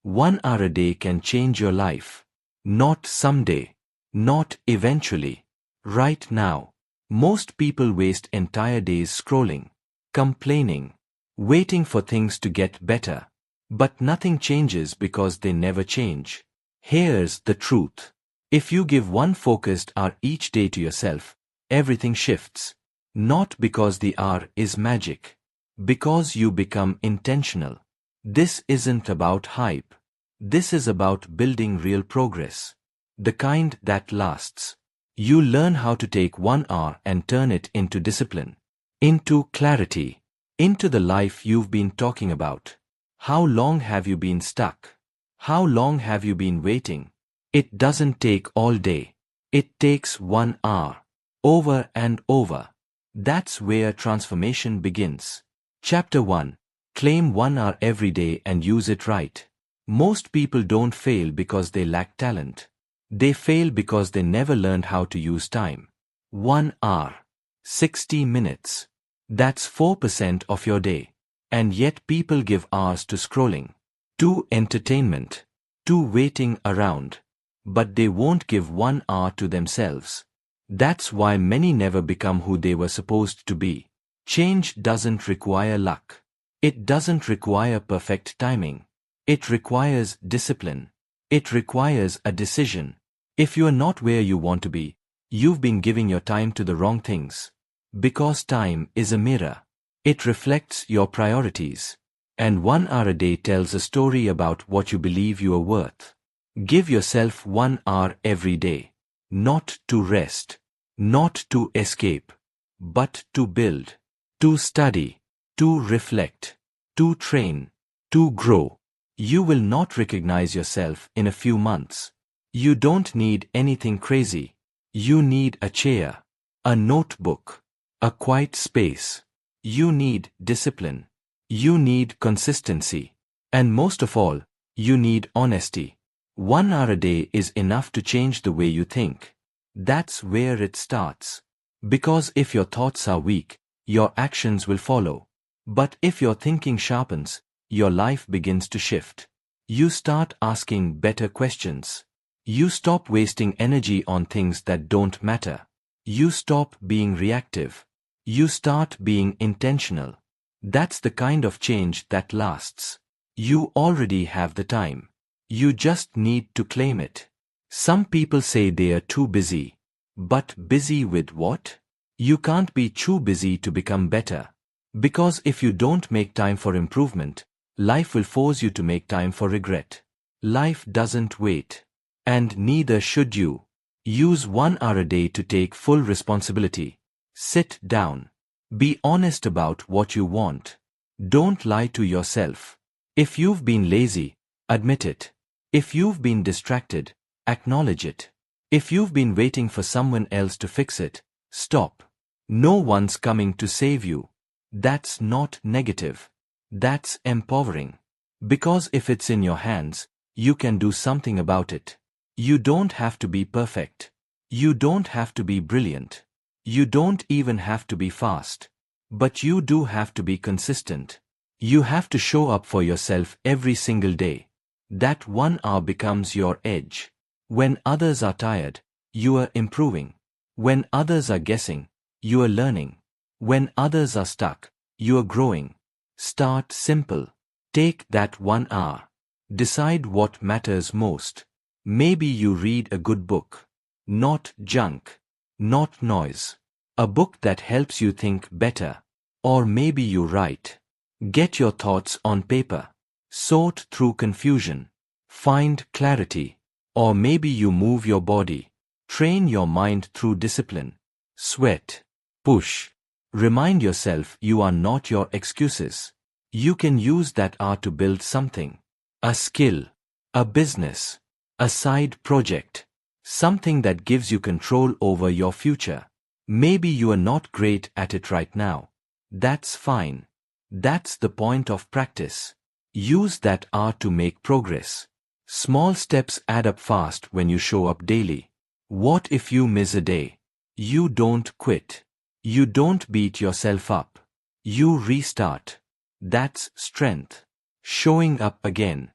1 hour a day can change your life. Not someday. Not eventually. Right now. Most people waste entire days scrolling, complaining, waiting for things to get better. But nothing changes because they never change. Here's the truth. If you give 1 focused hour each day to yourself, everything shifts. Not because the hour is magic. Because you become intentional. This isn't about hype. This is about building real progress. The kind that lasts. You learn how to take 1 hour and turn it into discipline. Into clarity. Into the life you've been talking about. How long have you been stuck? How long have you been waiting? It doesn't take all day. It takes 1 hour. Over and over. That's where transformation begins. Chapter 1. Claim 1 hour every day and use it right. Most people don't fail because they lack talent. They fail because they never learned how to use time. 1 hour. 60 minutes. That's 4% of your day. And yet people give hours to scrolling, to entertainment, to waiting around. But they won't give 1 hour to themselves. That's why many never become who they were supposed to be. Change doesn't require luck. It doesn't require perfect timing. It requires discipline. It requires a decision. If you are not where you want to be, you've been giving your time to the wrong things. Because time is a mirror. It reflects your priorities. And 1 hour a day tells a story about what you believe you are worth. Give yourself 1 hour every day. Not to rest. Not to escape. But to build. To study. To reflect. To train. To grow. You will not recognize yourself in a few months. You don't need anything crazy. You need a chair, a notebook, a quiet space. You need discipline. You need consistency. And most of all, you need honesty. 1 hour a day is enough to change the way you think. That's where it starts. Because if your thoughts are weak, your actions will follow. But if your thinking sharpens, your life begins to shift. You start asking better questions. You stop wasting energy on things that don't matter. You stop being reactive. You start being intentional. That's the kind of change that lasts. You already have the time. You just need to claim it. Some people say they are too busy. But busy with what? You can't be too busy to become better. Because if you don't make time for improvement, life will force you to make time for regret. Life doesn't wait. And neither should you. Use 1 hour a day to take full responsibility. Sit down. Be honest about what you want. Don't lie to yourself. If you've been lazy, admit it. If you've been distracted, acknowledge it. If you've been waiting for someone else to fix it, stop. No one's coming to save you. That's not negative. That's empowering. Because if it's in your hands, you can do something about it. You don't have to be perfect. You don't have to be brilliant. You don't even have to be fast. But you do have to be consistent. You have to show up for yourself every single day. That 1 hour becomes your edge. When others are tired, you are improving. When others are guessing, you are learning. When others are stuck, you are growing. Start simple. Take that 1 hour. Decide what matters most. Maybe you read a good book. Not junk. Not noise. A book that helps you think better. Or maybe you write. Get your thoughts on paper. Sort through confusion. Find clarity. Or maybe you move your body. Train your mind through discipline. Sweat. Push. Remind yourself you are not your excuses. You can use that hour to build something. A skill. A business. A side project. Something that gives you control over your future. Maybe you are not great at it right now. That's fine. That's the point of practice. Use that hour to make progress. Small steps add up fast when you show up daily. What if you miss a day? You don't quit. You don't beat yourself up. You restart. That's strength. Showing up again.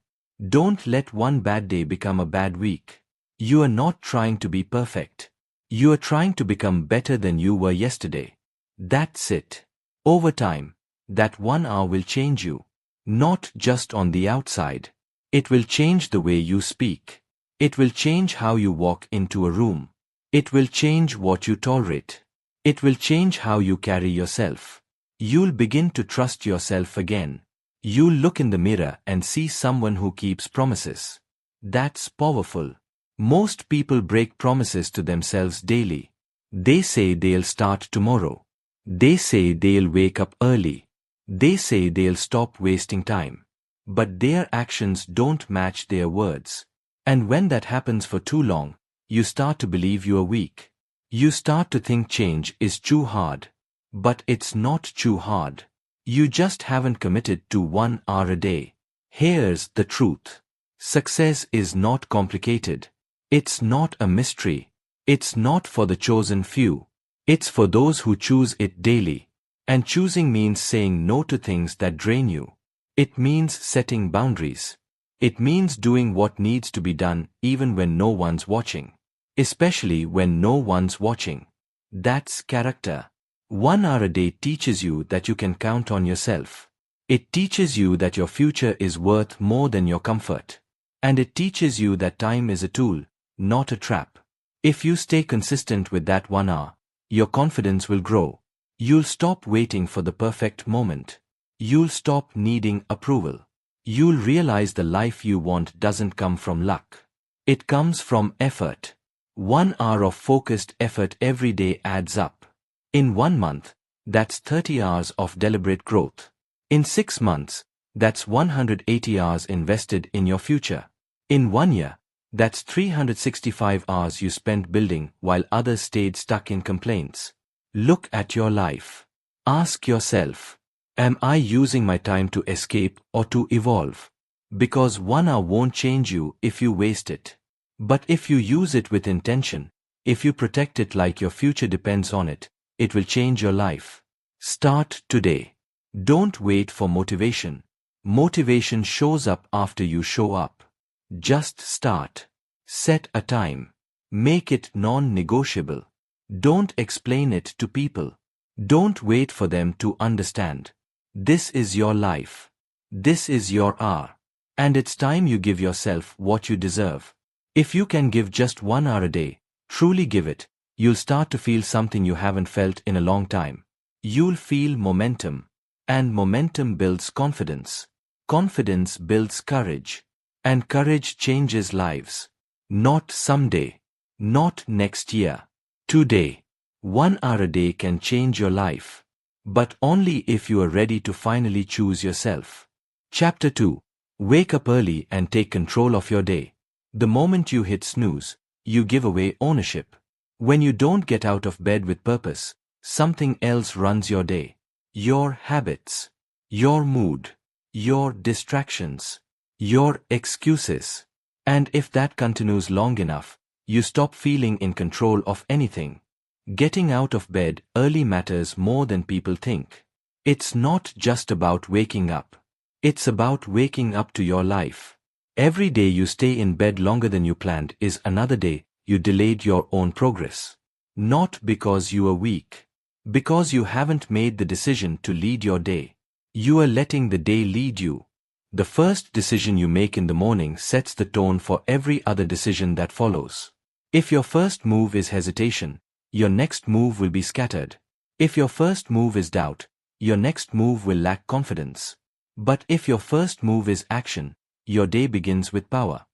Don't let one bad day become a bad week. You are not trying to be perfect. You are trying to become better than you were yesterday. That's it. Over time, that 1 hour will change you. Not just on the outside. It will change the way you speak. It will change how you walk into a room. It will change what you tolerate. It will change how you carry yourself. You'll begin to trust yourself again. You'll look in the mirror and see someone who keeps promises. That's powerful. Most people break promises to themselves daily. They say they'll start tomorrow. They say they'll wake up early. They say they'll stop wasting time. But their actions don't match their words. And when that happens for too long, you start to believe you are weak. You start to think change is too hard. But it's not too hard. You just haven't committed to 1 hour a day. Here's the truth. Success is not complicated. It's not a mystery. It's not for the chosen few. It's for those who choose it daily. And choosing means saying no to things that drain you. It means setting boundaries. It means doing what needs to be done even when no one's watching. Especially when no one's watching. That's character. 1 hour a day teaches you that you can count on yourself. It teaches you that your future is worth more than your comfort. And it teaches you that time is a tool, not a trap. If you stay consistent with that 1 hour, your confidence will grow. You'll stop waiting for the perfect moment. You'll stop needing approval. You'll realize the life you want doesn't come from luck. It comes from effort. 1 hour of focused effort every day adds up. In 1 month, that's 30 hours of deliberate growth. In 6 months, that's 180 hours invested in your future. In 1 year, that's 365 hours you spent building while others stayed stuck in complaints. Look at your life. Ask yourself, am I using my time to escape or to evolve? Because 1 hour won't change you if you waste it. But if you use it with intention, if you protect it like your future depends on it, it will change your life. Start today. Don't wait for motivation. Motivation shows up after you show up. Just start. Set a time. Make it non-negotiable. Don't explain it to people. Don't wait for them to understand. This is your life. This is your hour. And it's time you give yourself what you deserve. If you can give just 1 hour a day, truly give it, you'll start to feel something you haven't felt in a long time. You'll feel momentum. And momentum builds confidence. Confidence builds courage. And courage changes lives. Not someday. Not next year. Today. 1 hour a day can change your life. But only if you are ready to finally choose yourself. Chapter 2. Wake up early and take control of your day. The moment you hit snooze, you give away ownership. When you don't get out of bed with purpose, something else runs your day. Your habits. Your mood. Your distractions. Your excuses. And if that continues long enough, you stop feeling in control of anything. Getting out of bed early matters more than people think. It's not just about waking up. It's about waking up to your life. Every day you stay in bed longer than you planned is another day you delayed your own progress. Not because you are weak. Because you haven't made the decision to lead your day. You are letting the day lead you. The first decision you make in the morning sets the tone for every other decision that follows. If your first move is hesitation, your next move will be scattered. If your first move is doubt, your next move will lack confidence. But if your first move is action, your day begins with power.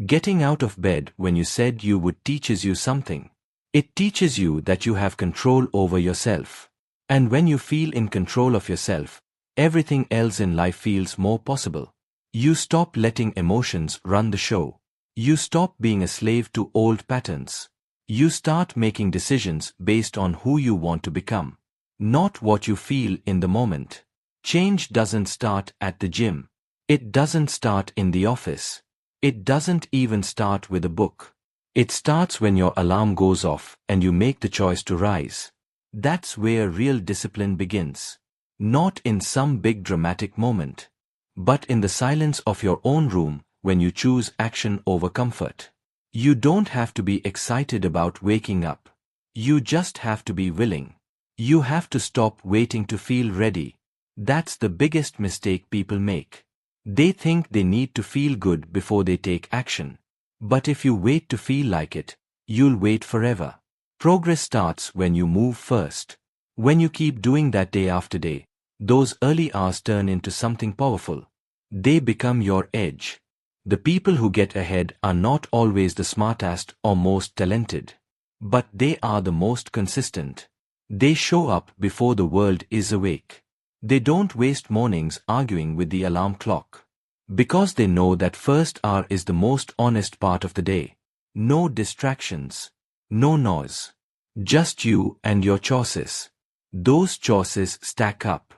Getting out of bed when you said you would teaches you something. It teaches you that you have control over yourself. And when you feel in control of yourself, everything else in life feels more possible. You stop letting emotions run the show. You stop being a slave to old patterns. You start making decisions based on who you want to become, not what you feel in the moment. Change doesn't start at the gym. It doesn't start in the office. It doesn't even start with a book. It starts when your alarm goes off and you make the choice to rise. That's where real discipline begins. Not in some big dramatic moment, but in the silence of your own room when you choose action over comfort. You don't have to be excited about waking up. You just have to be willing. You have to stop waiting to feel ready. That's the biggest mistake people make. They think they need to feel good before they take action. But if you wait to feel like it, you'll wait forever. Progress starts when you move first. When you keep doing that day after day, those early hours turn into something powerful. They become your edge. The people who get ahead are not always the smartest or most talented. But they are the most consistent. They show up before the world is awake. They don't waste mornings arguing with the alarm clock. Because they know that first hour is the most honest part of the day. No distractions. No noise. Just you and your choices. Those choices stack up.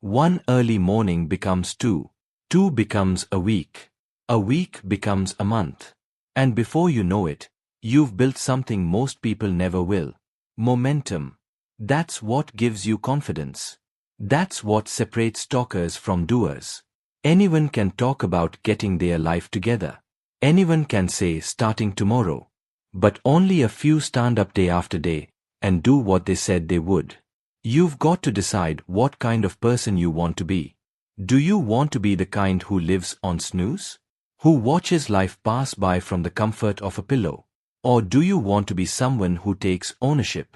One early morning becomes two. Two becomes a week. A week becomes a month. And before you know it, you've built something most people never will. Momentum. That's what gives you confidence. That's what separates talkers from doers. Anyone can talk about getting their life together. Anyone can say starting tomorrow. But only a few stand up day after day and do what they said they would. You've got to decide what kind of person you want to be. Do you want to be the kind who lives on snooze? Who watches life pass by from the comfort of a pillow? Or do you want to be someone who takes ownership?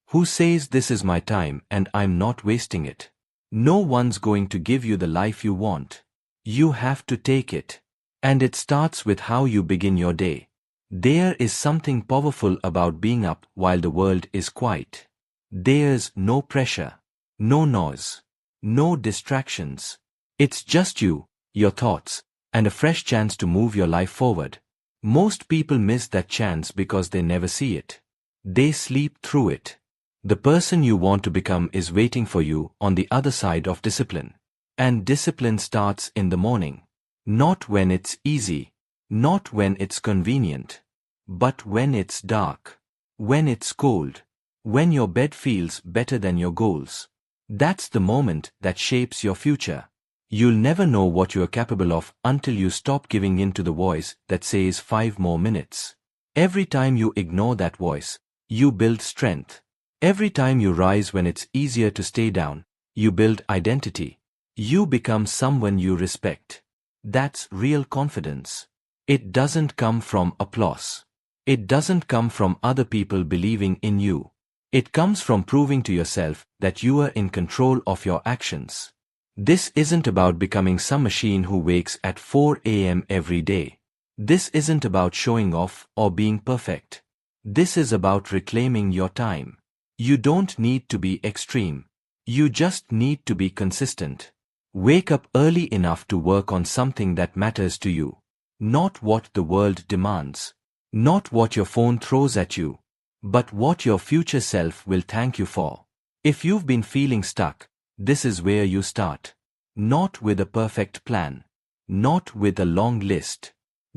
Who says this is my time and I'm not wasting it? No one's going to give you the life you want. You have to take it. And it starts with how you begin your day. There is something powerful about being up while the world is quiet. There's no pressure, no noise, no distractions. It's just you, your thoughts, and a fresh chance to move your life forward. Most people miss that chance because they never see it. They sleep through it. The person you want to become is waiting for you on the other side of discipline. And discipline starts in the morning. Not when it's easy, not when it's convenient, but when it's dark, when it's cold, when your bed feels better than your goals. That's the moment that shapes your future. You'll never know what you're capable of until you stop giving in to the voice that says 5 more minutes. Every time you ignore that voice, you build strength. Every time you rise when it's easier to stay down, you build identity. You become someone you respect. That's real confidence. It doesn't come from applause. It doesn't come from other people believing in you. It comes from proving to yourself that you are in control of your actions. This isn't about becoming some machine who wakes at 4 a.m. every day. This isn't about showing off or being perfect. This is about reclaiming your time. You don't need to be extreme. You just need to be consistent. Wake up early enough to work on something that matters to you. Not what the world demands. Not what your phone throws at you. But what your future self will thank you for. If you've been feeling stuck, this is where you start. Not with a perfect plan. Not with a long list.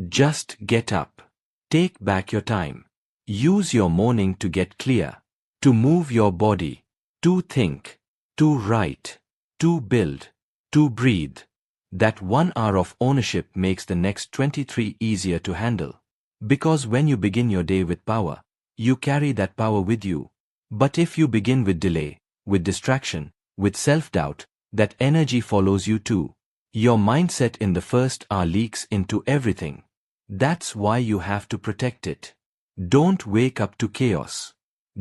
Just get up. Take back your time. Use your morning to get clear. To move your body. To think. To write. To build. To breathe. That 1 hour of ownership makes the next 23 easier to handle. Because when you begin your day with power, you carry that power with you. But if you begin with delay, with distraction, with self-doubt, that energy follows you too. Your mindset in the first hour leaks into everything. That's why you have to protect it. Don't wake up to chaos.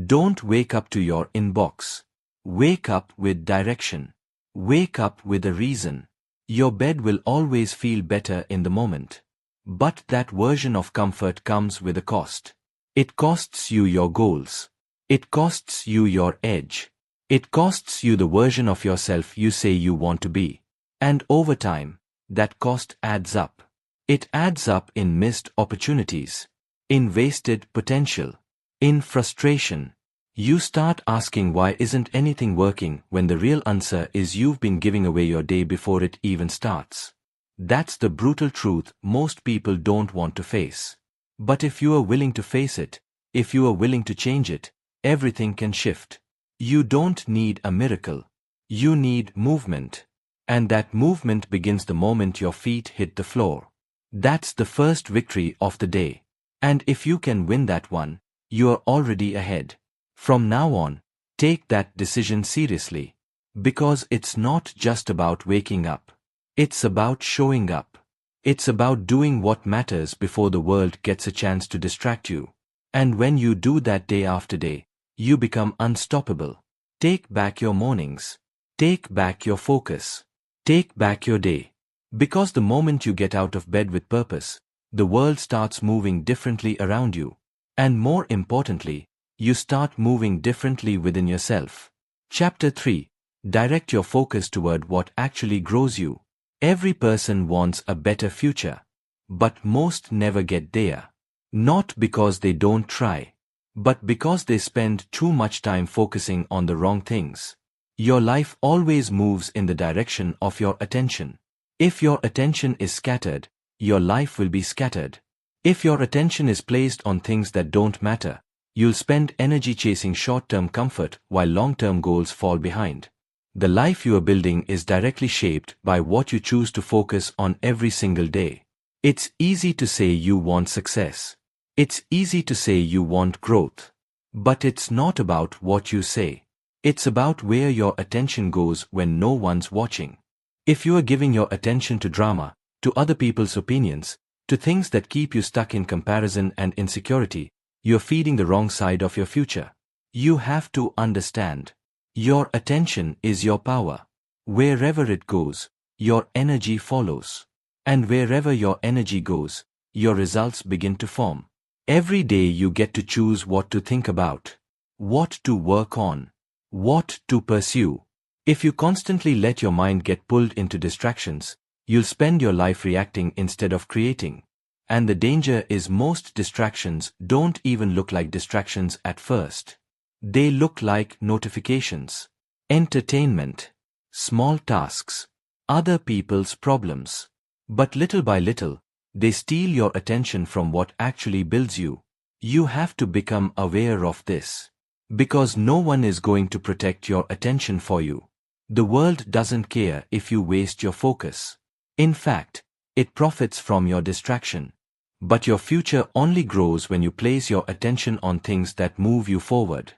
Don't wake up to your inbox. Wake up with direction. Wake up with a reason. Your bed will always feel better in the moment. But that version of comfort comes with a cost. It costs you your goals. It costs you your edge. It costs you the version of yourself you say you want to be. And over time, that cost adds up. It adds up in missed opportunities, in wasted potential, in frustration. You start asking why isn't anything working when the real answer is you've been giving away your day before it even starts. That's the brutal truth most people don't want to face. But if you are willing to face it, if you are willing to change it, everything can shift. You don't need a miracle. You need movement. And that movement begins the moment your feet hit the floor. That's the first victory of the day. And if you can win that one, you're already ahead. From now on, take that decision seriously. Because it's not just about waking up. It's about showing up. It's about doing what matters before the world gets a chance to distract you. And when you do that day after day, you become unstoppable. Take back your mornings. Take back your focus. Take back your day. Because the moment you get out of bed with purpose, the world starts moving differently around you. And more importantly, you start moving differently within yourself. Chapter 3. Direct your focus toward what actually grows you. Every person wants a better future. But most never get there. Not because they don't try, but because they spend too much time focusing on the wrong things. Your life always moves in the direction of your attention. If your attention is scattered, your life will be scattered. If your attention is placed on things that don't matter, you'll spend energy chasing short-term comfort while long-term goals fall behind. The life you are building is directly shaped by what you choose to focus on every single day. It's easy to say you want success. It's easy to say you want growth. But it's not about what you say. It's about where your attention goes when no one's watching. If you are giving your attention to drama, to other people's opinions, to things that keep you stuck in comparison and insecurity, you're feeding the wrong side of your future. You have to understand. Your attention is your power. Wherever it goes, your energy follows. And wherever your energy goes, your results begin to form. Every day you get to choose what to think about, what to work on, what to pursue. If you constantly let your mind get pulled into distractions, you'll spend your life reacting instead of creating. And the danger is most distractions don't even look like distractions at first. They look like notifications, entertainment, small tasks, other people's problems. But little by little, they steal your attention from what actually builds you. You have to become aware of this. Because no one is going to protect your attention for you. The world doesn't care if you waste your focus. In fact, it profits from your distraction. But your future only grows when you place your attention on things that move you forward.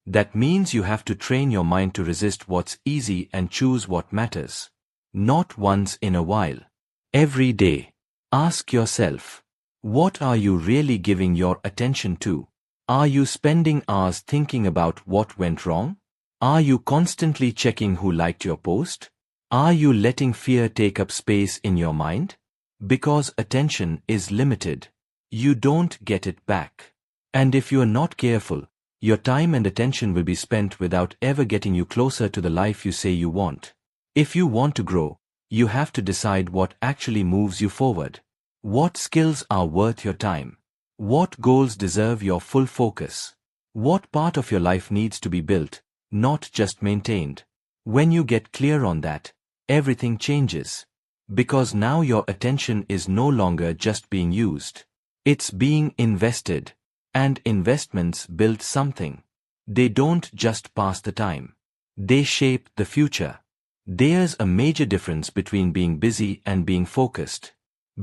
That means you have to train your mind to resist what's easy and choose what matters. Not once in a while. Every day. Ask yourself, what are you really giving your attention to? Are you spending hours thinking about what went wrong? Are you constantly checking who liked your post? Are you letting fear take up space in your mind? Because attention is limited. You don't get it back. And if you are not careful, your time and attention will be spent without ever getting you closer to the life you say you want. If you want to grow, you have to decide what actually moves you forward. What skills are worth your time? What goals deserve your full focus? What part of your life needs to be built, not just maintained? When you get clear on that, everything changes. Because now your attention is no longer just being used. It's being invested. And investments build something. They don't just pass the time. They shape the future. There's a major difference between being busy and being focused.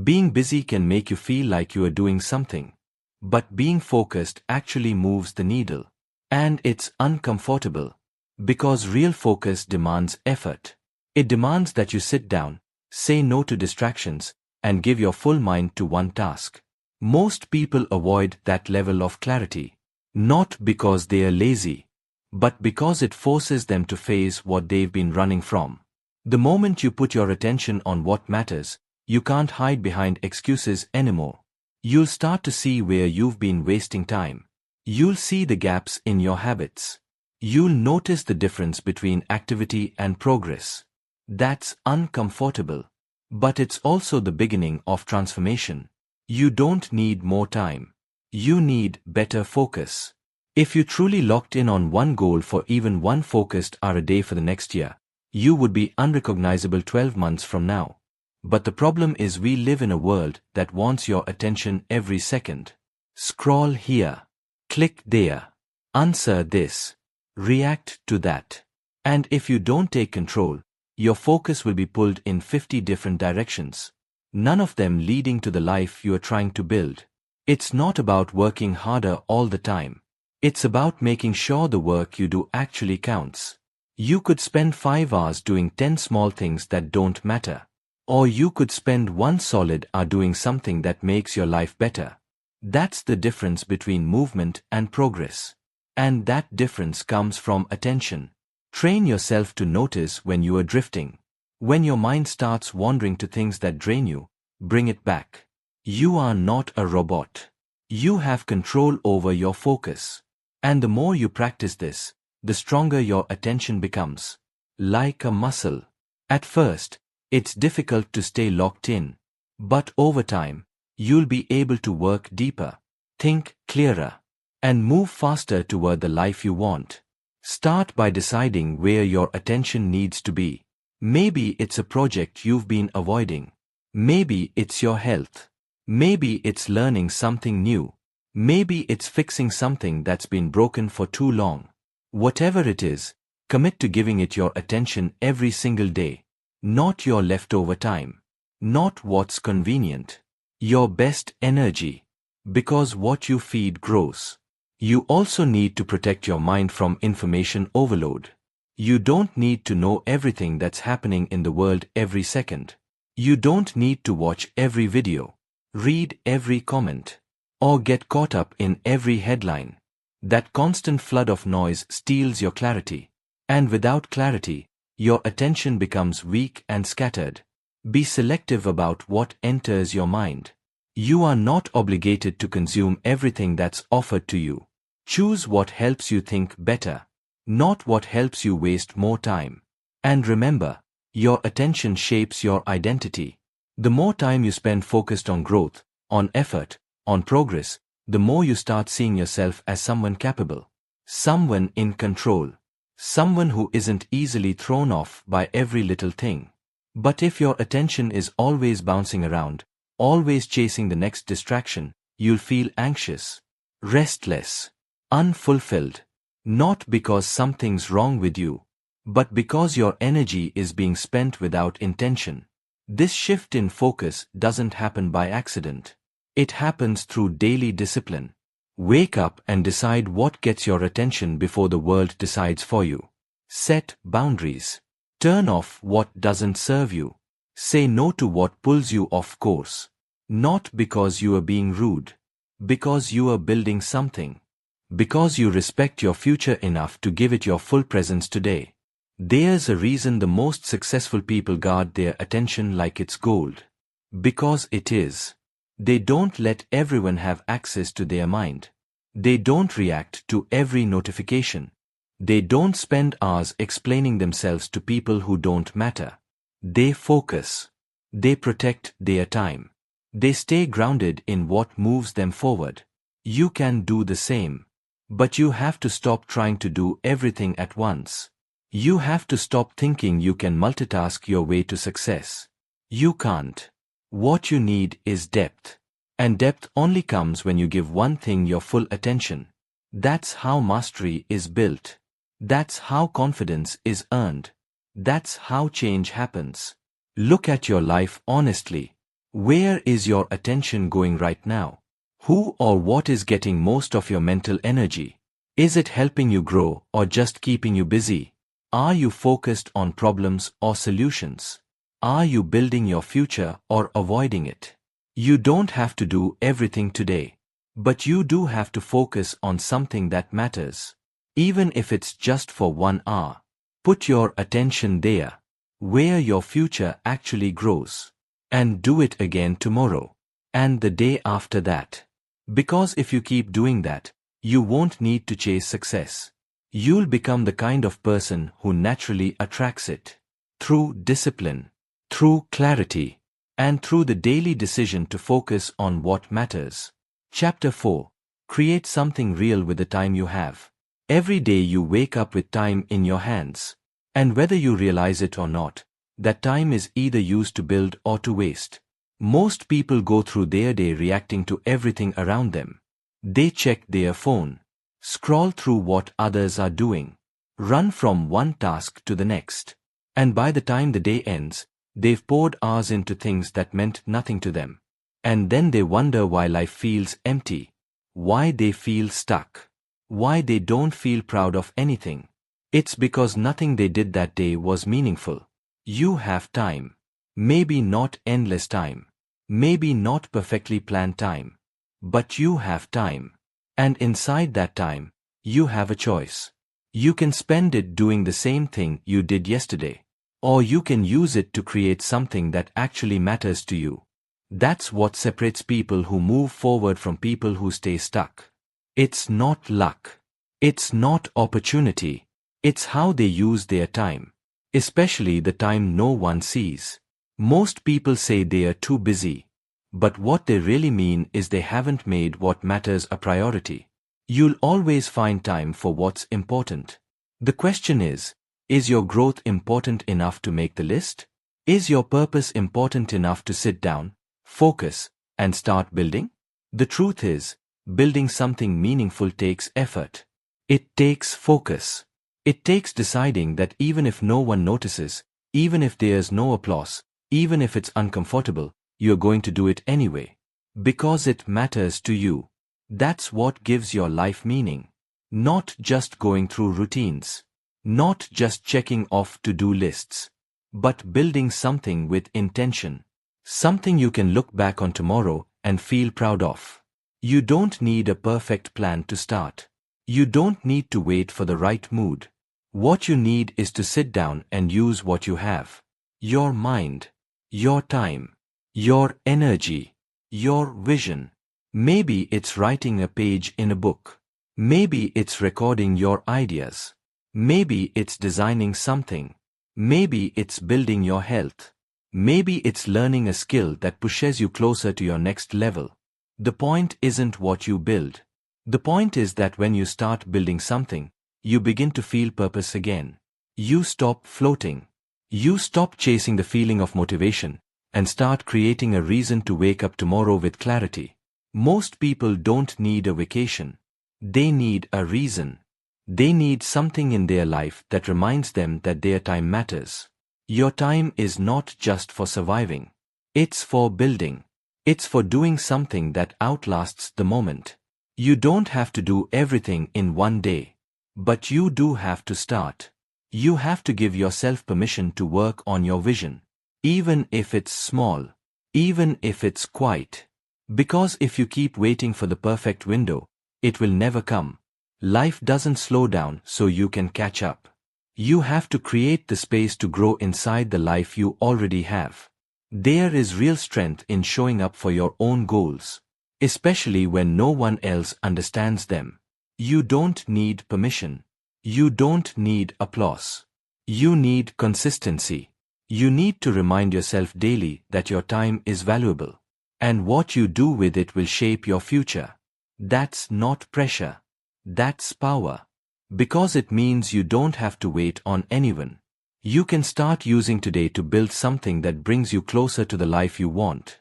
Being busy can make you feel like you are doing something. But being focused actually moves the needle. And it's uncomfortable. Because real focus demands effort. It demands that you sit down, say no to distractions, and give your full mind to one task. Most people avoid that level of clarity. Not because they are lazy, but because it forces them to face what they've been running from. The moment you put your attention on what matters, you can't hide behind excuses anymore. You'll start to see where you've been wasting time. You'll see the gaps in your habits. You'll notice the difference between activity and progress. That's uncomfortable. But it's also the beginning of transformation. You don't need more time. You need better focus. If you truly locked in on one goal for even one focused hour a day for the next year, you would be unrecognizable 12 months from now. But the problem is we live in a world that wants your attention every second. Scroll here. Click there. Answer this. React to that. And if you don't take control, your focus will be pulled in 50 different directions. none of them leading to the life you are trying to build. It's not about working harder all the time. It's about making sure the work you do actually counts. You could spend 5 hours doing 10 small things that don't matter. Or you could spend 1 solid hour doing something that makes your life better. That's the difference between movement and progress. And that difference comes from attention. Train yourself to notice when you are drifting. When your mind starts wandering to things that drain you, bring it back. You are not a robot. You have control over your focus. And the more you practice this, the stronger your attention becomes. Like a muscle. At first, it's difficult to stay locked in. But over time, you'll be able to work deeper, think clearer, and move faster toward the life you want. Start by deciding where your attention needs to be. Maybe it's a project you've been avoiding. Maybe it's your health. Maybe it's learning something new. Maybe it's fixing something that's been broken for too long. Whatever it is, commit to giving it your attention every single day. Not your leftover time. Not what's convenient. Your best energy. Because what you feed grows. You also need to protect your mind from information overload. You don't need to know everything that's happening in the world every second. You don't need to watch every video, read every comment, or get caught up in every headline. That constant flood of noise steals your clarity. And without clarity, your attention becomes weak and scattered. Be selective about what enters your mind. You are not obligated to consume everything that's offered to you. Choose what helps you think better, not what helps you waste more time. And remember, your attention shapes your identity. The more time you spend focused on growth, on effort, on progress, the more you start seeing yourself as someone capable, someone in control, someone who isn't easily thrown off by every little thing. But if your attention is always bouncing around, always chasing the next distraction, you'll feel anxious, restless, unfulfilled, not because something's wrong with you, but because your energy is being spent without intention. This shift in focus doesn't happen by accident. It happens through daily discipline. Wake up and decide what gets your attention before the world decides for you. Set boundaries. Turn off what doesn't serve you. Say no to what pulls you off course. Not because you are being rude. Because you are building something. Because you respect your future enough to give it your full presence today. There's a reason the most successful people guard their attention like it's gold. Because it is. They don't let everyone have access to their mind. They don't react to every notification. They don't spend hours explaining themselves to people who don't matter. They focus. They protect their time. They stay grounded in what moves them forward. You can do the same. But you have to stop trying to do everything at once. You have to stop thinking you can multitask your way to success. You can't. What you need is depth. And depth only comes when you give one thing your full attention. That's how mastery is built. That's how confidence is earned. That's how change happens. Look at your life honestly. Where is your attention going right now? Who or what is getting most of your mental energy? Is it helping you grow or just keeping you busy? Are you focused on problems or solutions? Are you building your future or avoiding it? You don't have to do everything today. But you do have to focus on something that matters. Even if it's just for 1 hour. Put your attention there, where your future actually grows. And do it again tomorrow. And the day after that. Because if you keep doing that, you won't need to chase success. You'll become the kind of person who naturally attracts it. Through discipline, through clarity, and through the daily decision to focus on what matters. Chapter 4. Create something real with the time you have. Every day you wake up with time in your hands. And whether you realize it or not, that time is either used to build or to waste. Most people go through their day reacting to everything around them. They check their phone, scroll through what others are doing, run from one task to the next. And by the time the day ends, They've poured hours into things that meant nothing to them. And then they wonder why life feels empty, why they feel stuck, why they don't feel proud of anything. It's because nothing they did that day was meaningful. You have time. Maybe not endless time. Maybe not perfectly planned time. But you have time. And inside that time, you have a choice. You can spend it doing the same thing you did yesterday. Or you can use it to create something that actually matters to you. That's what separates people who move forward from people who stay stuck. It's not luck. It's not opportunity. It's how they use their time. Especially the time no one sees. Most people say they are too busy. But what they really mean is they haven't made what matters a priority. You'll always find time for what's important. The question is your growth important enough to make the list? Is your purpose important enough to sit down, focus, and start building? The truth is, building something meaningful takes effort. It takes focus. It takes deciding that even if no one notices, even if there's no applause, even if it's uncomfortable, you're going to do it anyway. Because it matters to you. That's what gives your life meaning. Not just going through routines. Not just checking off to-do lists. But building something with intention. Something you can look back on tomorrow and feel proud of. You don't need a perfect plan to start. You don't need to wait for the right mood. What you need is to sit down and use what you have. Your mind. Your time. Your energy. Your vision. Maybe it's writing a page in a book. Maybe it's recording your ideas. Maybe it's designing something. Maybe it's building your health. Maybe it's learning a skill that pushes you closer to your next level. The point isn't what you build. The point is that when you start building something, you begin to feel purpose again. You stop floating. You stop chasing the feeling of motivation and start creating a reason to wake up tomorrow with clarity. Most people don't need a vacation. They need a reason. They need something in their life that reminds them that their time matters. Your time is not just for surviving. It's for building. It's for doing something that outlasts the moment. You don't have to do everything in one day. But you do have to start. You have to give yourself permission to work on your vision. Even if it's small. Even if it's quiet. Because if you keep waiting for the perfect window, it will never come. Life doesn't slow down so you can catch up. You have to create the space to grow inside the life you already have. There is real strength in showing up for your own goals, especially when no one else understands them. You don't need permission. You don't need applause. You need consistency. You need to remind yourself daily that your time is valuable. And what you do with it will shape your future. That's not pressure. That's power. Because it means you don't have to wait on anyone. You can start using today to build something that brings you closer to the life you want.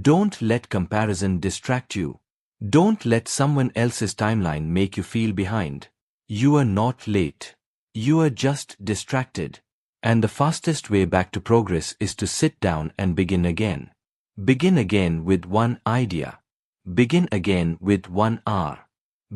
Don't let comparison distract you. Don't let someone else's timeline make you feel behind. You are not late. You are just distracted. And the fastest way back to progress is to sit down and begin again. Begin again with one idea. Begin again with 1 hour.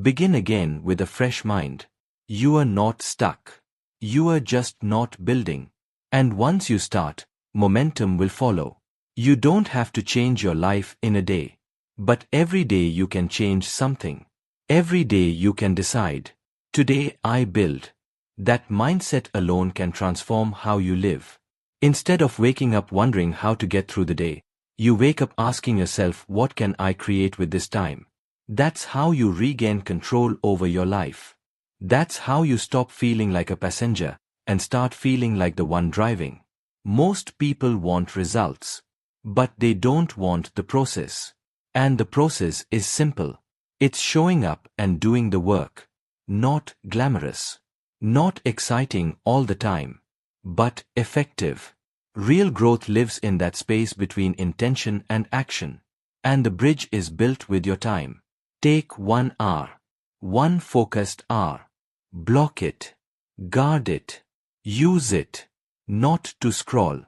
Begin again with a fresh mind. You are not stuck. You are just not building. And once you start, momentum will follow. You don't have to change your life in a day. But every day you can change something. Every day you can decide. Today I build. That mindset alone can transform how you live. Instead of waking up wondering how to get through the day, you wake up asking yourself, what can I create with this time? That's how you regain control over your life. That's how you stop feeling like a passenger and start feeling like the one driving. Most people want results, but they don't want the process. And the process is simple. It's showing up and doing the work. Not glamorous. Not exciting all the time. But effective. Real growth lives in that space between intention and action. And the bridge is built with your time. Take 1 hour. One focused hour. Block it. Guard it. Use it. Not to scroll.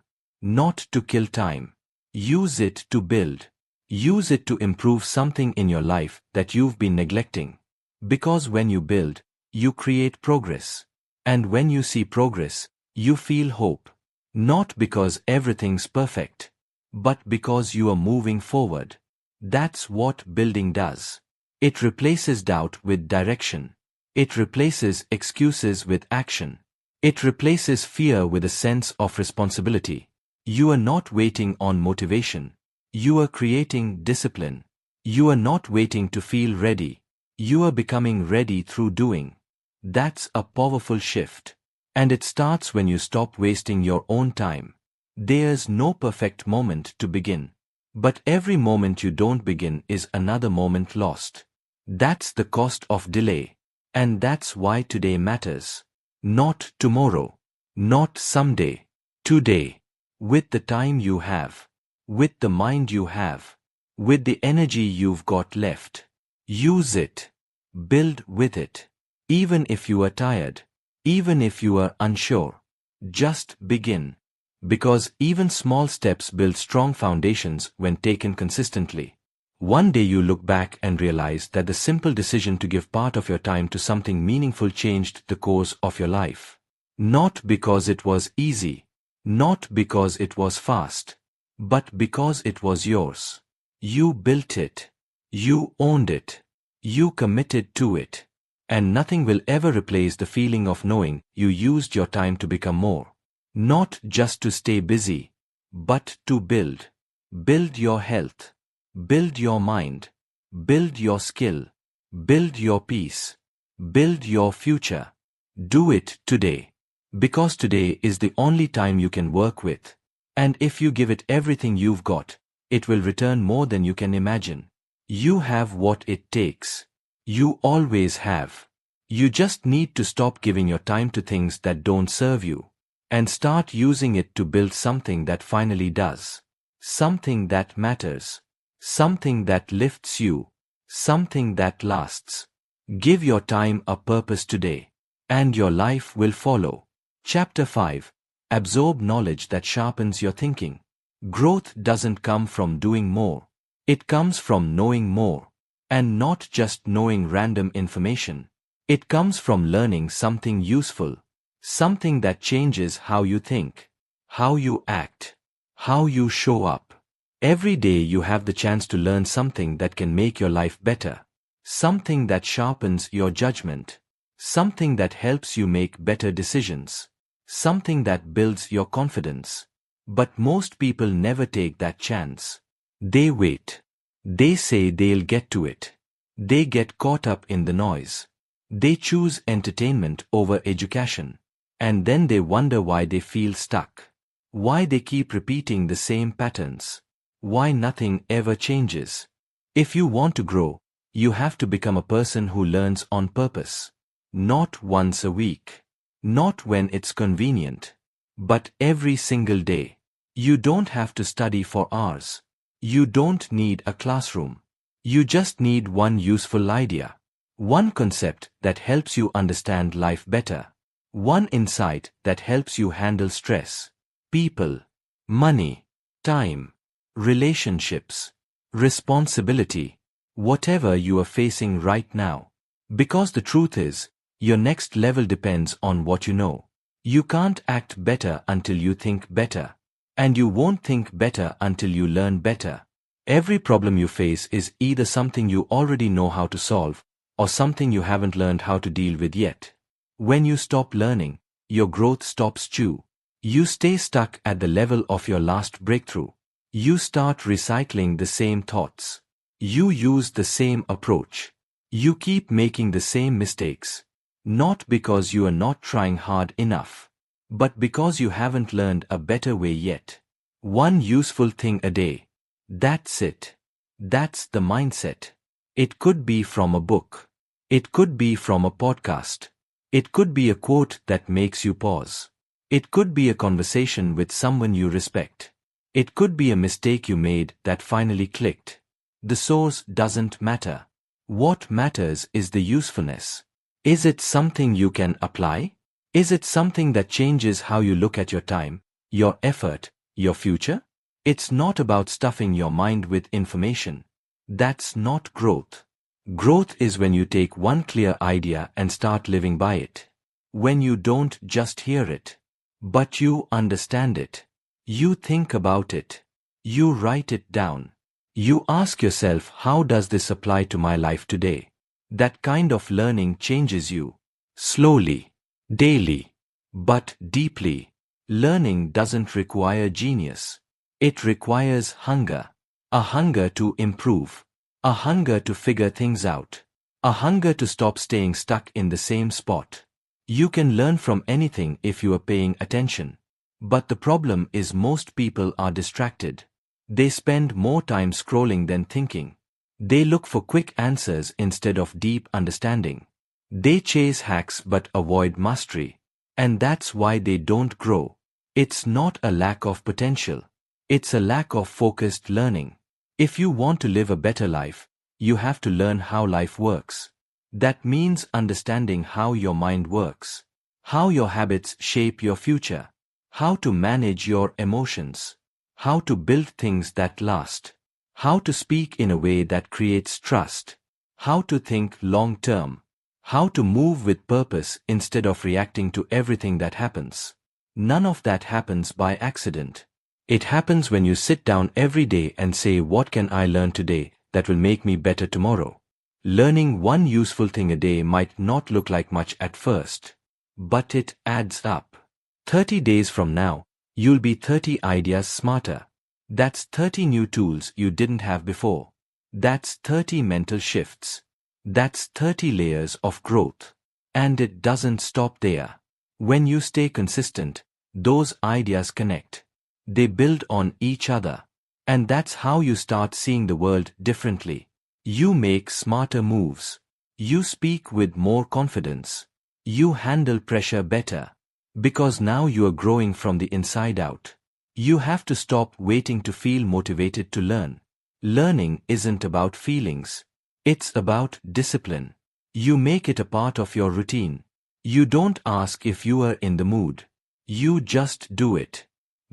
not to kill time. Use it to build. Use it to improve something in your life that you've been neglecting. Because when you build, you create progress. And when you see progress, you feel hope. Not because everything's perfect, but because you are moving forward. That's what building does. It replaces doubt with direction. It replaces excuses with action. It replaces fear with a sense of responsibility. You are not waiting on motivation. You are creating discipline. You are not waiting to feel ready. You are becoming ready through doing. That's a powerful shift. And it starts when you stop wasting your own time. There's no perfect moment to begin. But every moment you don't begin is another moment lost. That's the cost of delay. And that's why today matters. Not tomorrow. Not someday. Today. With the time you have. With the mind you have. With the energy you've got left. Use it. Build with it. Even if you are tired. Even if you are unsure. Just begin. Because even small steps build strong foundations when taken consistently. One day you look back and realize that the simple decision to give part of your time to something meaningful changed the course of your life. Not because it was easy. Not because it was fast. But because it was yours. You built it. You owned it. You committed to it. And nothing will ever replace the feeling of knowing you used your time to become more. Not just to stay busy, but to build. Build your health. Build your mind. Build your skill. Build your peace. Build your future. Do it today. Because today is the only time you can work with. And if you give it everything you've got, it will return more than you can imagine. You have what it takes. You always have. You just need to stop giving your time to things that don't serve you. And start using it to build something that finally does. Something that matters. Something that lifts you. Something that lasts. Give your time a purpose today. And your life will follow. Chapter 5. Absorb knowledge that sharpens your thinking. Growth doesn't come from doing more. It comes from knowing more. And not just knowing random information. It comes from learning something useful. Something that changes how you think, how you act, how you show up. Every day you have the chance to learn something that can make your life better. Something that sharpens your judgment. Something that helps you make better decisions. Something that builds your confidence. But most people never take that chance. They wait. They say they'll get to it. They get caught up in the noise. They choose entertainment over education. And then they wonder why they feel stuck. Why they keep repeating the same patterns. Why nothing ever changes. If you want to grow, you have to become a person who learns on purpose. Not once a week. Not when it's convenient. But every single day. You don't have to study for hours. You don't need a classroom. You just need one useful idea. One concept that helps you understand life better. One insight that helps you handle stress, people, money, time, relationships, responsibility, whatever you are facing right now. Because the truth is, your next level depends on what you know. You can't act better until you think better. And you won't think better until you learn better. Every problem you face is either something you already know how to solve, or something you haven't learned how to deal with yet. When you stop learning, your growth stops too. You stay stuck at the level of your last breakthrough. You start recycling the same thoughts. You use the same approach. You keep making the same mistakes. Not because you are not trying hard enough, but because you haven't learned a better way yet. One useful thing a day. That's it. That's the mindset. It could be from a book. It could be from a podcast. It could be a quote that makes you pause. It could be a conversation with someone you respect. It could be a mistake you made that finally clicked. The source doesn't matter. What matters is the usefulness. Is it something you can apply? Is it something that changes how you look at your time, your effort, Your future? It's not about stuffing your mind with information. That's not growth. Growth is when you take one clear idea and start living by it. When you don't just hear it, but you understand it. You think about it. You write it down. You ask yourself, how does this apply to my life today? That kind of learning changes you. Slowly, daily, but deeply. Learning doesn't require genius. It requires hunger. A hunger to improve. A hunger to figure things out. A hunger to stop staying stuck in the same spot. You can learn from anything if you are paying attention. But the problem is most people are distracted. They spend more time scrolling than thinking. They look for quick answers instead of deep understanding. They chase hacks but avoid mastery. And that's why they don't grow. It's not a lack of potential. It's a lack of focused learning. If you want to live a better life, you have to learn how life works. That means understanding how your mind works, how your habits shape your future, how to manage your emotions, how to build things that last, how to speak in a way that creates trust, how to think long term, how to move with purpose instead of reacting to everything that happens. None of that happens by accident. It happens when you sit down every day and say, what can I learn today that will make me better tomorrow? Learning one useful thing a day might not look like much at first, but it adds up. 30 days from now, you'll be 30 ideas smarter. That's 30 new tools you didn't have before. That's 30 mental shifts. That's 30 layers of growth. And it doesn't stop there. When you stay consistent, those ideas connect. They build on each other. And that's how you start seeing the world differently. You make smarter moves. You speak with more confidence. You handle pressure better. Because now you are growing from the inside out. You have to stop waiting to feel motivated to learn. Learning isn't about feelings. It's about discipline. You make it a part of your routine. You don't ask if you are in the mood. You just do it.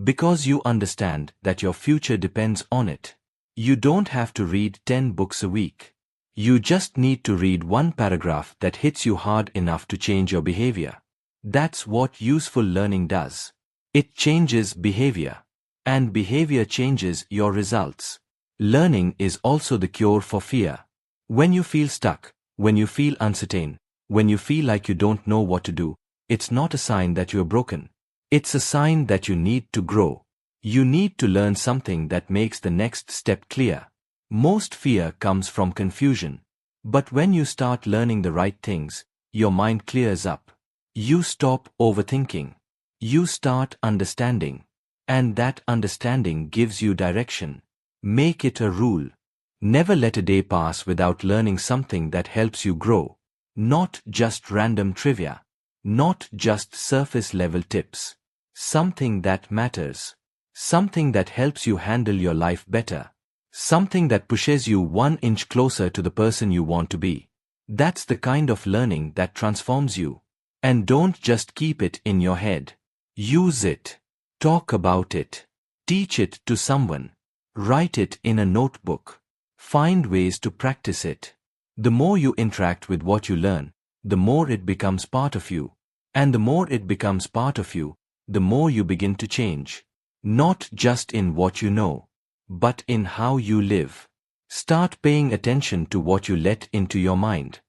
Because you understand that your future depends on it. You don't have to read 10 books a week. You just need to read one paragraph that hits you hard enough to change your behavior. That's what useful learning does. It changes behavior. And behavior changes your results. Learning is also the cure for fear. When you feel stuck, when you feel uncertain, when you feel like you don't know what to do, it's not a sign that you're broken. It's a sign that you need to grow. You need to learn something that makes the next step clear. Most fear comes from confusion. But when you start learning the right things, your mind clears up. You stop overthinking. You start understanding. And that understanding gives you direction. Make it a rule. Never let a day pass without learning something that helps you grow. Not just random trivia. Not just surface-level tips. Something that matters. Something that helps you handle your life better. Something that pushes you 1 inch closer to the person you want to be. That's the kind of learning that transforms you. And don't just keep it in your head. Use it. Talk about it. Teach it to someone. Write it in a notebook. Find ways to practice it. The more you interact with what you learn, the more it becomes part of you. And the more it becomes part of you, the more you begin to change. Not just in what you know, but in how you live. Start paying attention to what you let into your mind.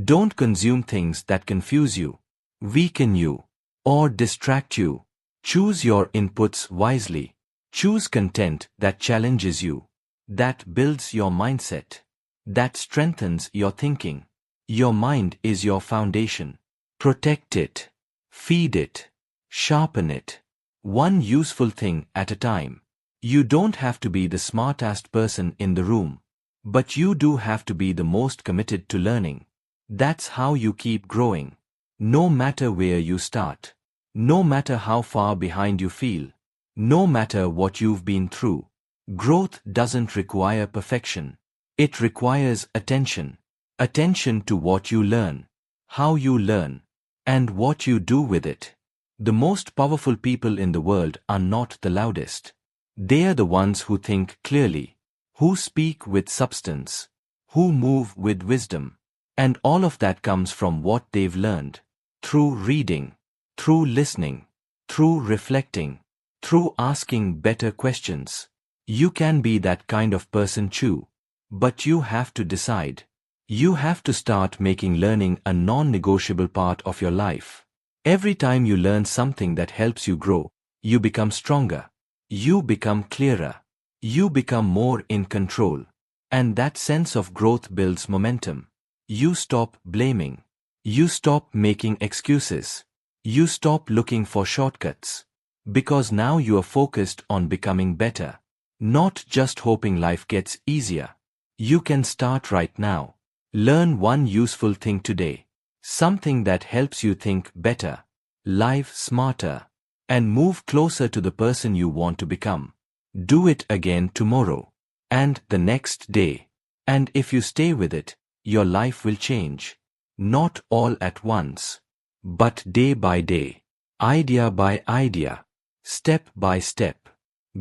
Don't consume things that confuse you, weaken you, or distract you. Choose your inputs wisely. Choose content that challenges you, that builds your mindset, that strengthens your thinking. Your mind is your foundation. Protect it. Feed it. Sharpen it. One useful thing at a time. You don't have to be the smartest person in the room, but you do have to be the most committed to learning. That's how you keep growing. No matter where you start. No matter how far behind you feel. No matter what you've been through. Growth doesn't require perfection. It requires attention. Attention to what you learn, how you learn, and what you do with it. The most powerful people in the world are not the loudest. They are the ones who think clearly, who speak with substance, who move with wisdom. And all of that comes from what they've learned. Through reading, through listening, through reflecting, through asking better questions. You can be that kind of person too. But you have to decide. You have to start making learning a non-negotiable part of your life. Every time you learn something that helps you grow, you become stronger. You become clearer. You become more in control. And that sense of growth builds momentum. You stop blaming. You stop making excuses. You stop looking for shortcuts. Because now you are focused on becoming better. Not just hoping life gets easier. You can start right now. Learn one useful thing today. Something that helps you think better, live smarter, and move closer to the person you want to become. Do it again tomorrow. And the next day. And if you stay with it, your life will change. Not all at once, but day by day, idea by idea, step by step.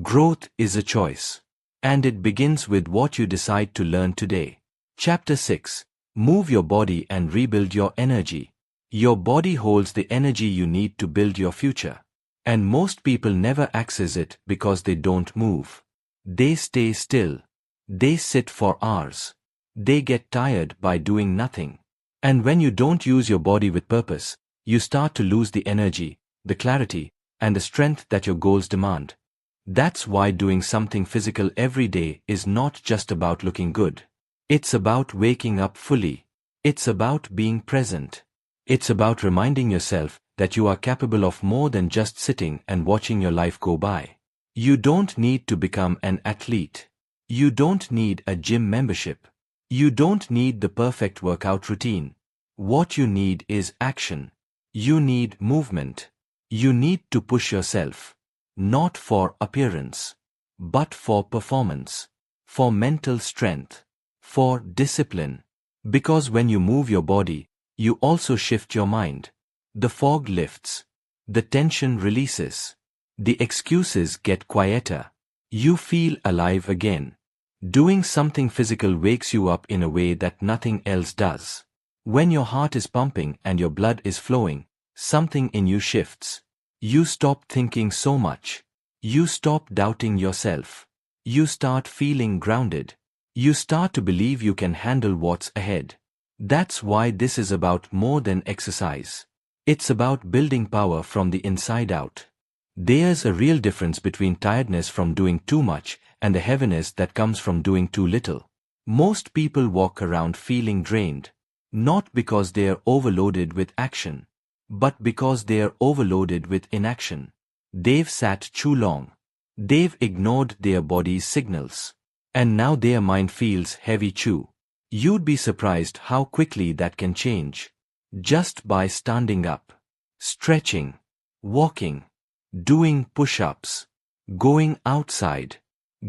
Growth is a choice. And it begins with what you decide to learn today. Chapter 6. Move your body and rebuild your energy. Your body holds the energy you need to build your future. And most people never access it because they don't move. They stay still. They sit for hours. They get tired by doing nothing. And when you don't use your body with purpose, you start to lose the energy, the clarity, and the strength that your goals demand. That's why doing something physical every day is not just about looking good. It's about waking up fully. It's about being present. It's about reminding yourself that you are capable of more than just sitting and watching your life go by. You don't need to become an athlete. You don't need a gym membership. You don't need the perfect workout routine. What you need is action. You need movement. You need to push yourself. Not for appearance, but for performance, for mental strength, for discipline. Because when you move your body, you also shift your mind. The fog lifts. The tension releases. The excuses get quieter. You feel alive again. Doing something physical wakes you up in a way that nothing else does. When your heart is pumping and your blood is flowing, something in you shifts. You stop thinking so much. You stop doubting yourself. You start feeling grounded. You start to believe you can handle what's ahead. That's why this is about more than exercise. It's about building power from the inside out. There's a real difference between tiredness from doing too much and the heaviness that comes from doing too little. Most people walk around feeling drained, not because they are overloaded with action, but because they are overloaded with inaction. They've sat too long. They've ignored their body's signals. And now their mind feels heavy too. You'd be surprised how quickly that can change. Just by standing up, stretching, walking, doing push-ups, going outside,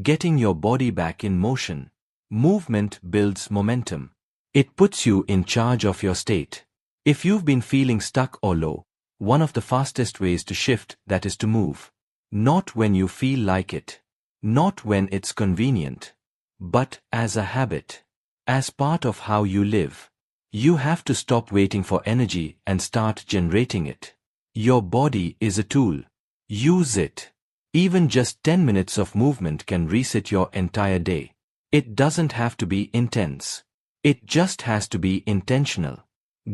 getting your body back in motion. Movement builds momentum. It puts you in charge of your state. If you've been feeling stuck or low, one of the fastest ways to shift that is to move. Not when you feel like it. Not when it's convenient. But as a habit. As part of how you live. You have to stop waiting for energy and start generating it. Your body is a tool. Use it. Even just 10 minutes of movement can reset your entire day. It doesn't have to be intense. It just has to be intentional.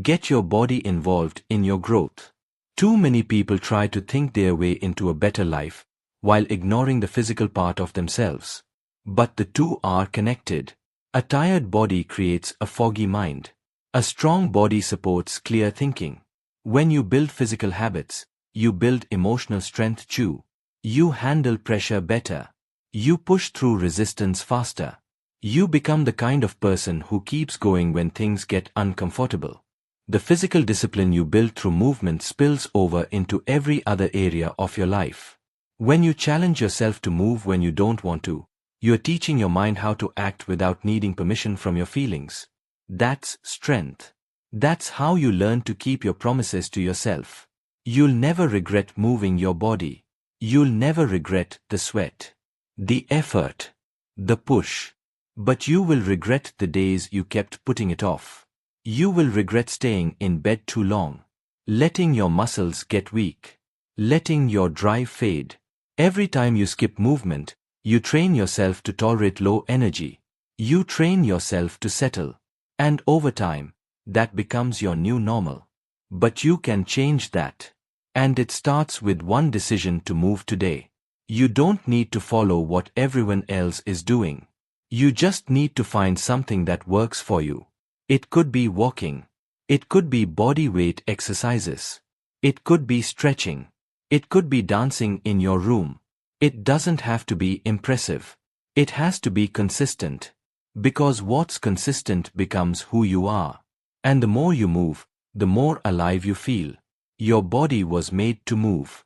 Get your body involved in your growth. Too many people try to think their way into a better life, while ignoring the physical part of themselves. But the two are connected. A tired body creates a foggy mind. A strong body supports clear thinking. When you build physical habits, you build emotional strength too. You handle pressure better. You push through resistance faster. You become the kind of person who keeps going when things get uncomfortable. The physical discipline you build through movement spills over into every other area of your life. When you challenge yourself to move when you don't want to, you are teaching your mind how to act without needing permission from your feelings. That's strength. That's how you learn to keep your promises to yourself. You'll never regret moving your body. You'll never regret the sweat. the effort, the push. But you will regret the days you kept putting it off. You will regret staying in bed too long, letting your muscles get weak, letting your drive fade. Every time you skip movement, you train yourself to tolerate low energy. You train yourself to settle. And over time, that becomes your new normal. But you can change that. And it starts with one decision to move today. You don't need to follow what everyone else is doing. You just need to find something that works for you. It could be walking. It could be body weight exercises. It could be stretching. It could be dancing in your room. It doesn't have to be impressive. It has to be consistent. Because what's consistent becomes who you are. And the more you move, the more alive you feel. Your body was made to move.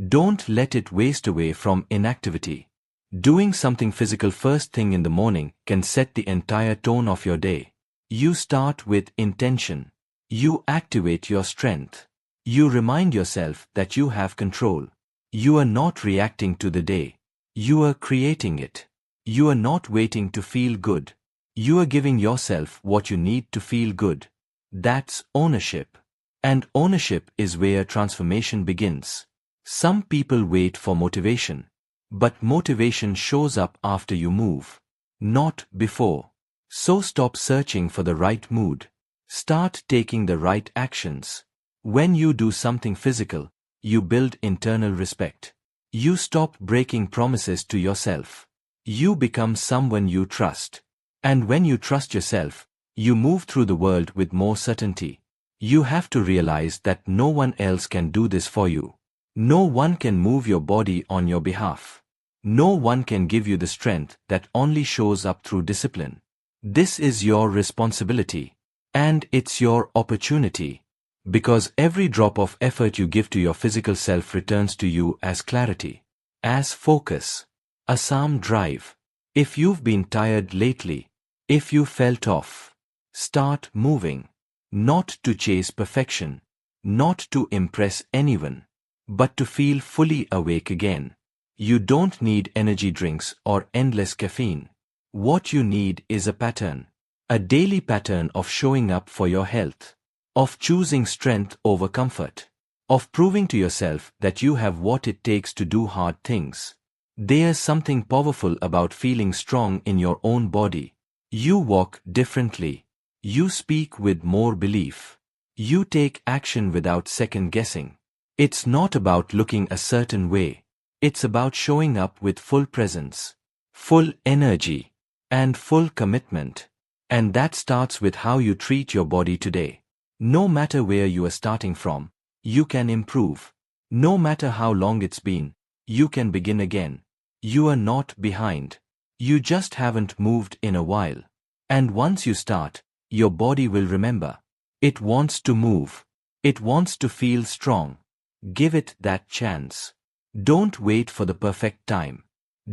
Don't let it waste away from inactivity. Doing something physical first thing in the morning can set the entire tone of your day. You start with intention. You activate your strength. You remind yourself that you have control. You are not reacting to the day. You are creating it. You are not waiting to feel good. You are giving yourself what you need to feel good. That's ownership. And ownership is where transformation begins. Some people wait for motivation. But motivation shows up after you move, not before. So stop searching for the right mood. Start taking the right actions. When you do something physical, you build internal respect. You stop breaking promises to yourself. You become someone you trust. And when you trust yourself, you move through the world with more certainty. You have to realize that no one else can do this for you. No one can move your body on your behalf. No one can give you the strength that only shows up through discipline. This is your responsibility. And it's your opportunity. Because every drop of effort you give to your physical self returns to you as clarity, as focus, a calm drive. If you've been tired lately, if you felt off, start moving. Not to chase perfection, not to impress anyone, but to feel fully awake again. You don't need energy drinks or endless caffeine. What you need is a pattern. A daily pattern of showing up for your health. Of choosing strength over comfort. Of proving to yourself that you have what it takes to do hard things. There's something powerful about feeling strong in your own body. You walk differently. You speak with more belief. You take action without second guessing. It's not about looking a certain way. It's about showing up with full presence, full energy, and full commitment. And that starts with how you treat your body today. No matter where you are starting from, you can improve. No matter how long it's been, you can begin again. You are not behind. You just haven't moved in a while. And once you start, your body will remember. It wants to move. It wants to feel strong. Give it that chance. Don't wait for the perfect time.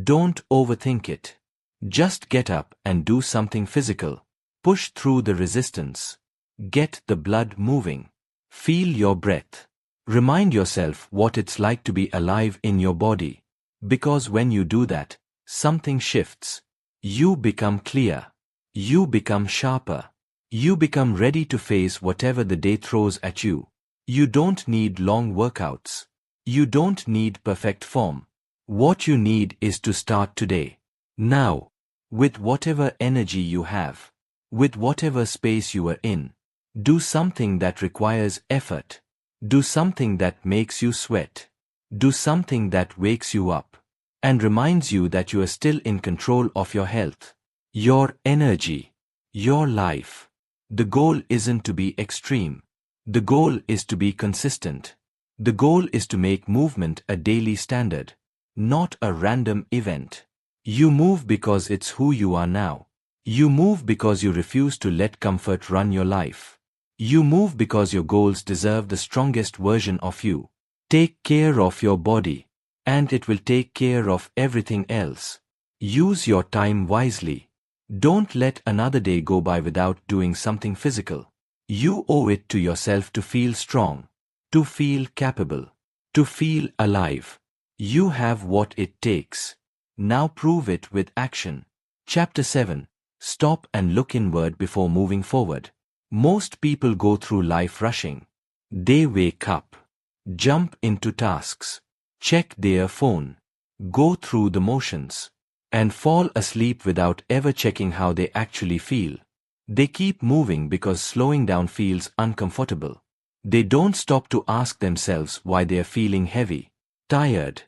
Don't overthink it. Just get up and do something physical. Push through the resistance. Get the blood moving. Feel your breath. Remind yourself what it's like to be alive in your body. Because when you do that, something shifts. You become clear. You become sharper. You become ready to face whatever the day throws at you. You don't need long workouts. You don't need perfect form. What you need is to start today. Now. With whatever energy you have. With whatever space you are in. Do something that requires effort. Do something that makes you sweat. Do something that wakes you up. And reminds you that you are still in control of your health. Your energy. Your life. The goal isn't to be extreme. The goal is to be consistent. The goal is to make movement a daily standard, not a random event. You move because it's who you are now. You move because you refuse to let comfort run your life. You move because your goals deserve the strongest version of you. Take care of your body, and it will take care of everything else. Use your time wisely. Don't let another day go by without doing something physical. You owe it to yourself to feel strong. To feel capable. To feel alive. You have what it takes. Now prove it with action. Chapter 7. Stop and look inward before moving forward. Most people go through life rushing. They wake up, jump into tasks, check their phone, go through the motions, and fall asleep without ever checking how they actually feel. They keep moving because slowing down feels uncomfortable. They don't stop to ask themselves why they are feeling heavy, tired,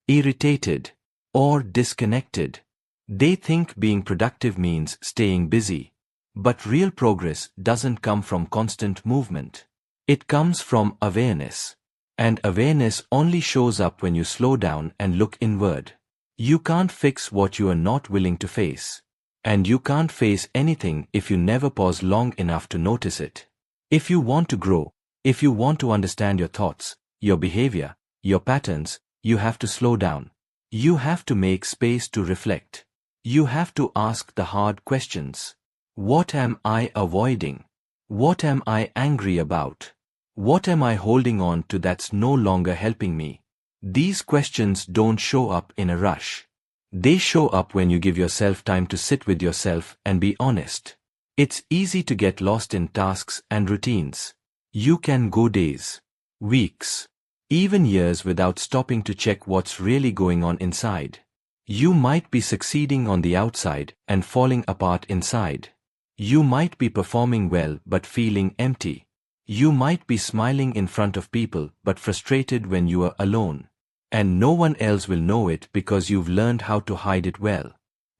irritated, or disconnected. They think being productive means staying busy. But real progress doesn't come from constant movement. It comes from awareness. And awareness only shows up when you slow down and look inward. You can't fix what you are not willing to face. And you can't face anything if you never pause long enough to notice it. If you want to grow, if you want to understand your thoughts, your behavior, your patterns, you have to slow down. You have to make space to reflect. You have to ask the hard questions. What am I avoiding? What am I angry about? What am I holding on to that's no longer helping me? These questions don't show up in a rush. They show up when you give yourself time to sit with yourself and be honest. It's easy to get lost in tasks and routines. You can go days, weeks, even years without stopping to check what's really going on inside. You might be succeeding on the outside and falling apart inside. You might be performing well but feeling empty. You might be smiling in front of people but frustrated when you are alone. And no one else will know it because you've learned how to hide it well.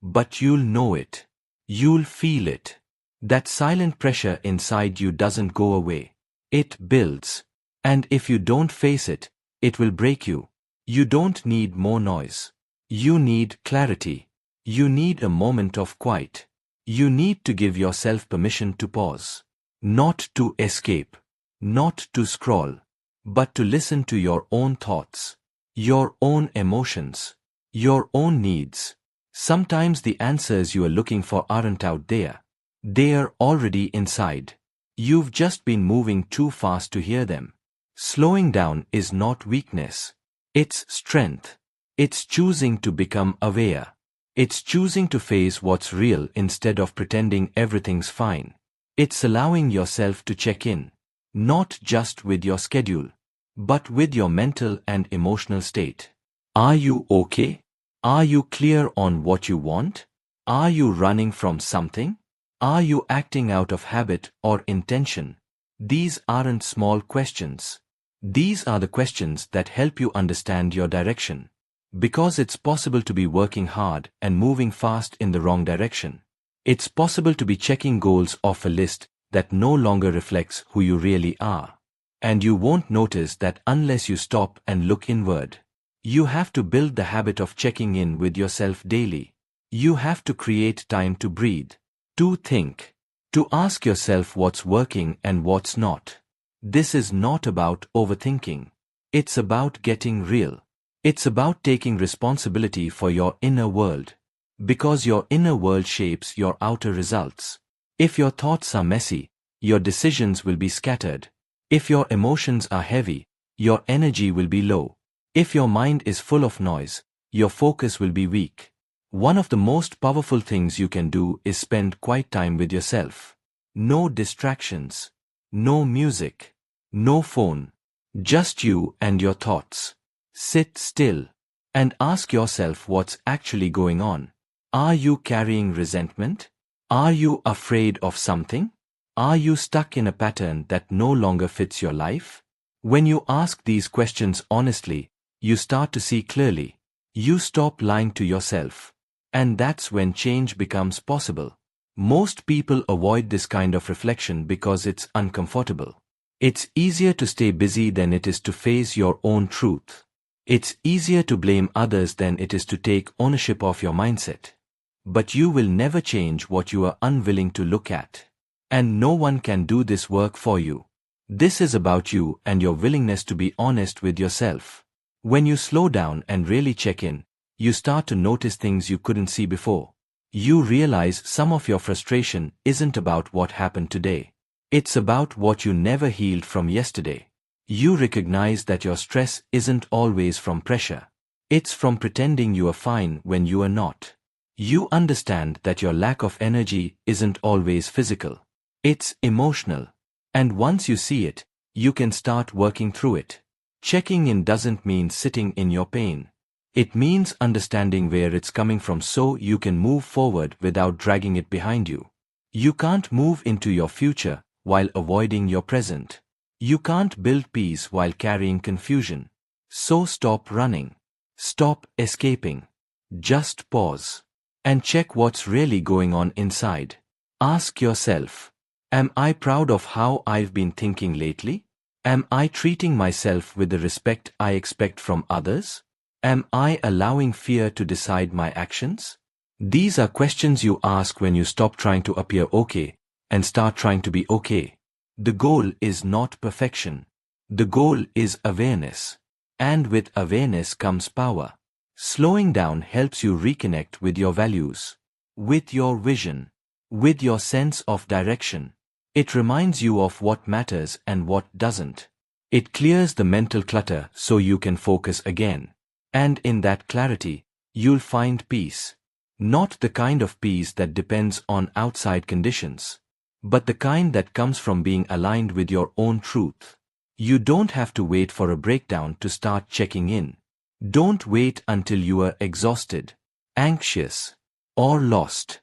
But you'll know it. You'll feel it. That silent pressure inside you doesn't go away. It builds. And if you don't face it, it will break you. You don't need more noise. You need clarity. You need a moment of quiet. You need to give yourself permission to pause. Not to escape. Not to scroll. But to listen to your own thoughts. Your own emotions. Your own needs. Sometimes the answers you are looking for aren't out there. They are already inside. You've just been moving too fast to hear them. Slowing down is not weakness. It's strength. It's choosing to become aware. It's choosing to face what's real instead of pretending everything's fine. It's allowing yourself to check in, not just with your schedule, but with your mental and emotional state. Are you okay? Are you clear on what you want? Are you running from something? Are you acting out of habit or intention? These aren't small questions. These are the questions that help you understand your direction. Because it's possible to be working hard and moving fast in the wrong direction. It's possible to be checking goals off a list that no longer reflects who you really are. And you won't notice that unless you stop and look inward. You have to build the habit of checking in with yourself daily. You have to create time to breathe, to think, to ask yourself what's working and what's not. This is not about overthinking. It's about getting real. It's about taking responsibility for your inner world. Because your inner world shapes your outer results. If your thoughts are messy, your decisions will be scattered. If your emotions are heavy, your energy will be low. If your mind is full of noise, your focus will be weak. One of the most powerful things you can do is spend quiet time with yourself. No distractions. No music. No phone. Just you and your thoughts. Sit still and ask yourself what's actually going on. Are you carrying resentment? Are you afraid of something? Are you stuck in a pattern that no longer fits your life? When you ask these questions honestly, you start to see clearly. You stop lying to yourself. And that's when change becomes possible. Most people avoid this kind of reflection because it's uncomfortable. It's easier to stay busy than it is to face your own truth. It's easier to blame others than it is to take ownership of your mindset. But you will never change what you are unwilling to look at. And no one can do this work for you. This is about you and your willingness to be honest with yourself. When you slow down and really check in, you start to notice things you couldn't see before. You realize some of your frustration isn't about what happened today. It's about what you never healed from yesterday. You recognize that your stress isn't always from pressure. It's from pretending you are fine when you are not. You understand that your lack of energy isn't always physical. It's emotional. And once you see it, you can start working through it. Checking in doesn't mean sitting in your pain. It means understanding where it's coming from so you can move forward without dragging it behind you. You can't move into your future while avoiding your present. You can't build peace while carrying confusion. So stop running. Stop escaping. Just pause. And check what's really going on inside. Ask yourself, am I proud of how I've been thinking lately? Am I treating myself with the respect I expect from others? Am I allowing fear to decide my actions? These are questions you ask when you stop trying to appear okay and start trying to be okay. The goal is not perfection. The goal is awareness. And with awareness comes power. Slowing down helps you reconnect with your values, with your vision, with your sense of direction. It reminds you of what matters and what doesn't. It clears the mental clutter so you can focus again. And in that clarity, you'll find peace. Not the kind of peace that depends on outside conditions, but the kind that comes from being aligned with your own truth. You don't have to wait for a breakdown to start checking in. Don't wait until you are exhausted, anxious, or lost.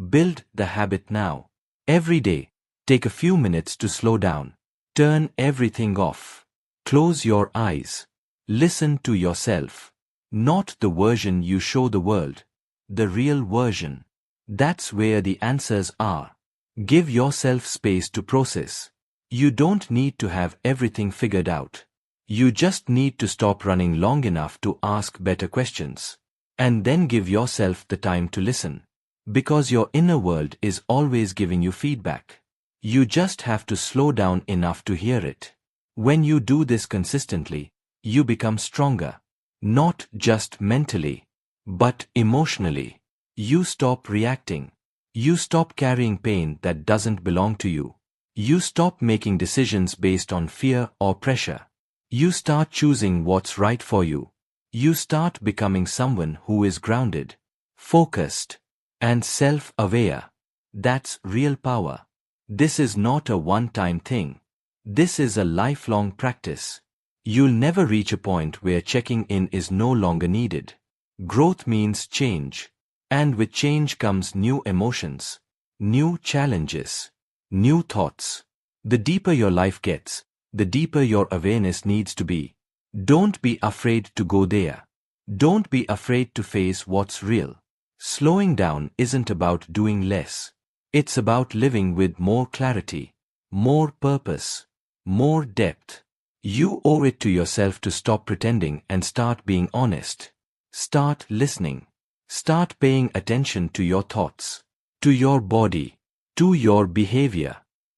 Build the habit now. Every day, take a few minutes to slow down. Turn everything off. Close your eyes. Listen to yourself. Not the version you show the world. The real version. That's where the answers are. Give yourself space to process. You don't need to have everything figured out. You just need to stop running long enough to ask better questions. And then give yourself the time to listen. Because your inner world is always giving you feedback. You just have to slow down enough to hear it. When you do this consistently, you become stronger. Not just mentally, but emotionally. You stop reacting. You stop carrying pain that doesn't belong to you. You stop making decisions based on fear or pressure. You start choosing what's right for you. You start becoming someone who is grounded, focused, and self-aware. That's real power. This is not a one-time thing. This is a lifelong practice. You'll never reach a point where checking in is no longer needed. Growth means change. And with change comes new emotions, new challenges, new thoughts. The deeper your life gets, the deeper your awareness needs to be. Don't be afraid to go there. Don't be afraid to face what's real. Slowing down isn't about doing less. It's about living with more clarity, more purpose, more depth. You owe it to yourself to stop pretending and start being honest. Start listening. Start paying attention to your thoughts, to your body, to your behavior.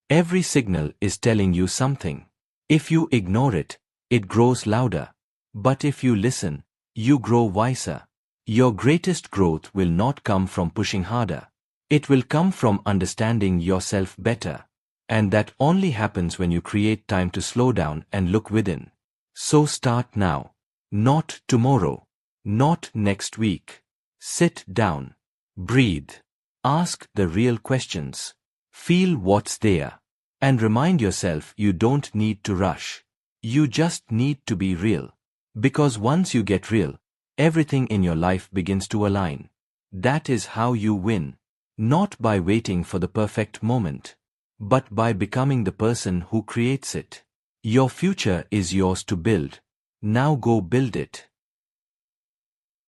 Every signal is telling you something. If you ignore it, it grows louder. But if you listen, you grow wiser. Your greatest growth will not come from pushing harder. It will come from understanding yourself better. And that only happens when you create time to slow down and look within. So start now. Not tomorrow. Not next week. Sit down. Breathe. Ask the real questions. Feel what's there. And remind yourself you don't need to rush. You just need to be real. Because once you get real, everything in your life begins to align. That is how you win. Not by waiting for the perfect moment, but by becoming the person who creates it. Your future is yours to build. Now go build it.